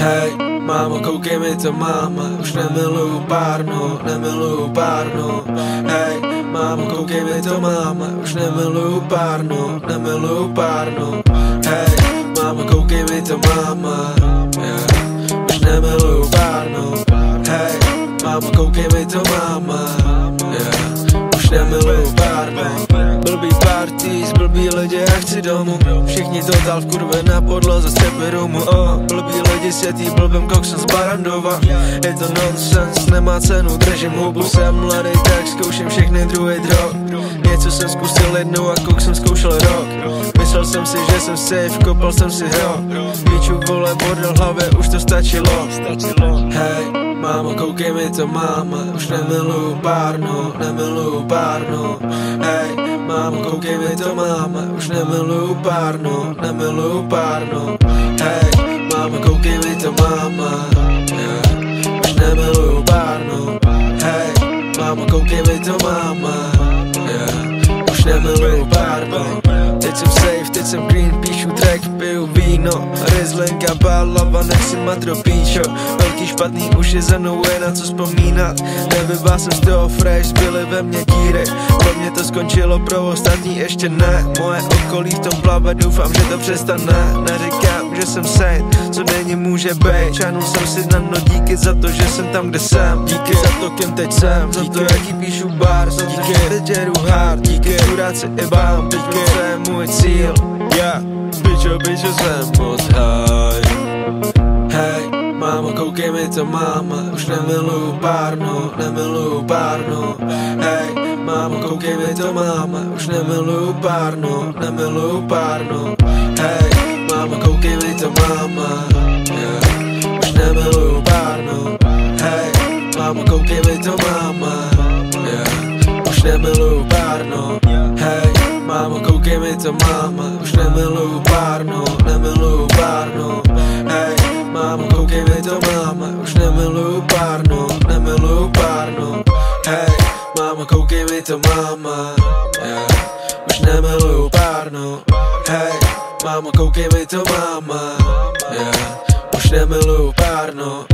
Hej, mámo, koukej mi to, máma, už nemiluju párno, nemiluju párno. Hej, mámo, koukej mi to, máma, už nemiluju párno, nemiluju párno. Hej, mámo, koukej mi to, máma, yeah. Už nemiluju párno. Hej, mámo, koukej mi to, máma, yeah. Už nemiluju párno. Blbý party, blbý lidi, já chci domů. Všichni total v kurve na podloze střepy rumu. Blbý lidi světý blbým koksem z Barandova. Je to nonsens, nemá cenu, držím hubu. Jsem mladý, tak zkouším všechny druhy drog. Něco jsem zkusil jednou a koks jsem zkoušel rok. Myslel jsem si, že jsem safe, kopal jsem si hrok. Píču, vole, bordel v hlavě, už to stačilo. Hej, mámo, koukej mi to, máma, už nemiluju párno, nemiluju párno. Hej, mámo, koukej mi to, máma, už nemiluju párno, nemiluju párno. Hej, mámo, koukej mi to, máma, yeah. Už nemiluju párno. Hej, mámo, koukej mi to, máma, yeah. Už nemiluju párno. Teď jsem safe, teď jsem green, píšu track, piju víno. Rizlinka, bálava, nechci matro, píčo. Velký špatný už je za mnou, je na co vzpomínat. Nevybál jsem z toho fresh, zbyly ve mně díry. Pro mě to skončilo, pro ostatní ještě ne. Moje okolí v tom plave, doufám, že to přestane. Neříkám, že jsem saint, co není může být. Čánul jsem si na dno, díky za to, že jsem tam, kde jsem. Díky za to, kým teď jsem, za to, jaký píšu bars. Díky, teď jedu hard, díky, chudák se i bám. Teď to je můj cíl, yeah. Bičo, jsem moc high. Hej, mámo, koukej mi to, máma, už nemiluju párno, nemiluju párno. Hej, mámo, koukej mi to, máma, už nemiluju párno, nemiluju párno. Hej, mámo, koukej mi to, máma, yeah. Už nemiluju párno. Hej, mámo, koukej mi to, máma, yeah. Už nemiluju párno. Hej, mámo, koukej mi to, máma, už nemiluju párno, nemiluju párno. Hej, mámo, koukej mi to, máma, už nemiluju párno, nemiluju párno. Hej, mámo, koukej mi to, máma, yeah. Už nemiluju párno. Hej, mámo, koukej mi to, máma, yeah. Už nemiluju párno.